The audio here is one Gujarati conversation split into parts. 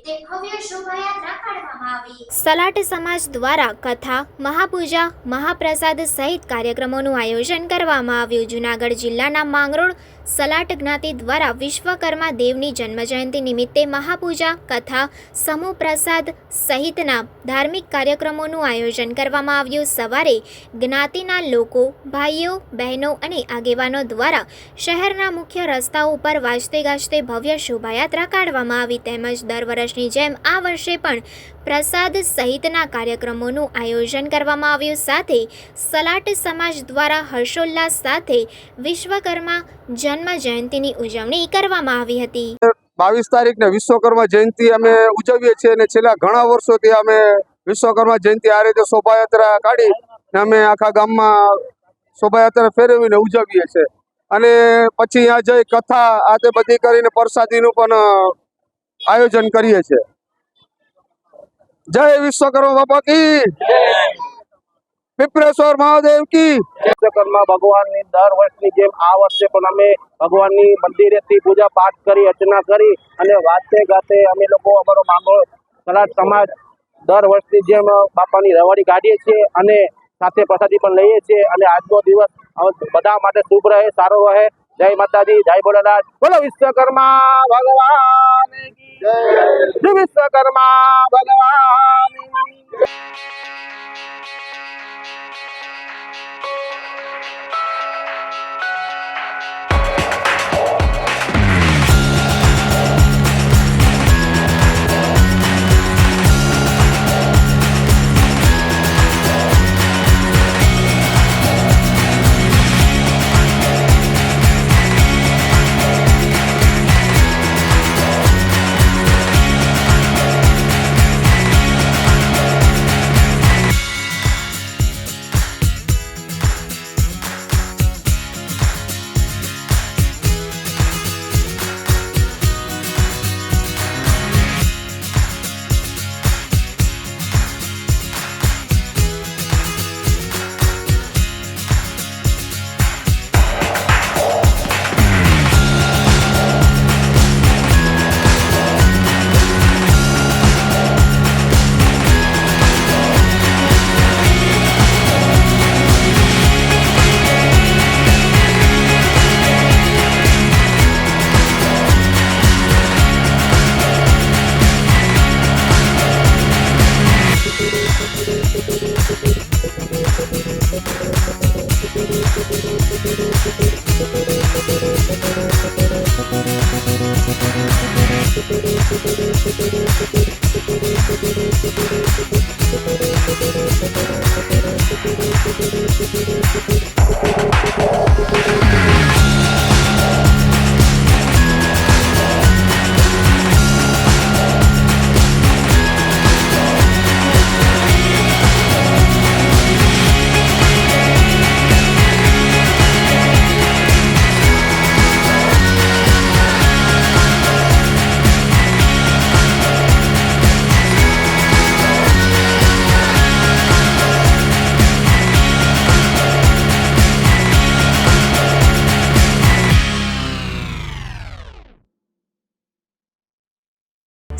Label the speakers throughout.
Speaker 1: ભવ્ય શોભાયાત્રા કાઢવામાં આવી।
Speaker 2: સલાટ સમાજ દ્વારા કથા, મહાપૂજા, મહાપ્રસાદ સહિત કાર્યક્રમોનું આયોજન કરવામાં આવ્યું। જૂનાગઢ જિલ્લાના માંગરોળ સલાટ જ્ઞાતિ દ્વારા વિશ્વકર્મા દેવની જન્મજયંતિ નિમિત્તે મહાપૂજા, કથા, સમૂહ પ્રસાદ સહિતના ધાર્મિક કાર્યક્રમોનું આયોજન કરવામાં આવ્યું। સવારે જ્ઞાતિના લોકો, ભાઈઓ, બહેનો અને આગેવાનો દ્વારા શહેરના મુખ્ય રસ્તાઓ પર વાજતે ગાજતે ભવ્ય શોભાયાત્રા કાઢવામાં આવી તેમજ દર વર્ષની જેમ આ વર્ષે પણ પ્રસાદ સહિતના કાર્યક્રમોનું આયોજન કરવામાં આવ્યું। સાથે સલાટ સમાજ દ્વારા હર્ષોલ્લાસ સાથે વિશ્વકર્મા જન્મ જયંતિની ઉજવણી કરવામાં આવી હતી।
Speaker 3: 22 તારીખને વિશ્વકર્મા જયંતિ અમે ઉજવીએ છીએ અને છેલ્લા ઘણા વર્ષોથી અમે વિશ્વકર્મા જયંતિ આ રીતે શોભાયાત્રા કાઢી અમે આખા ગામમાં શોભાયાત્રા ફેરવીને ઉજવીએ છીએ અને પછી અહીંયા જઈ કથા આ તે બધી કરીને પ્રસાદીનું પણ આયોજન કરીએ છીએ। જય વિશ્વકર્મા બાપા કી, પીપળેશ્વર મહાદેવ કી।
Speaker 4: વિશ્વકર્મા ભગવાનની દર વર્ષની જેમ આ વર્ષે પણ અમે ભગવાનની મંદિરેથી પૂજા પાઠ કરી, અર્ચના કરી અને વાતે ગાતે અમે લોકો અમારો માંગરોળ સલાટ સમાજ દર વર્ષની જેમ બાપાની રવાડી કાઢીએ છીએ અને સાથે પ્રસાદી પણ લઈએ છીએ અને આજનો દિવસ બધા માટે શુભ રહે, સારો રહે। જય માતાજી, જય ભોલેનાથ, બોલો વિશ્વકર્મા ભગવાન કી જય, વિશ્વકર્મા ભગવાન કી જય।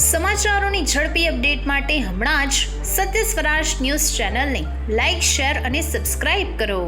Speaker 5: સમાચારોની ઝડપી અપડેટ માટે હમણાં જ સત્ય સ્વરાજ ન્યૂઝ ચેનલને લાઇક, શેર અને સબસ્ક્રાઇબ કરો।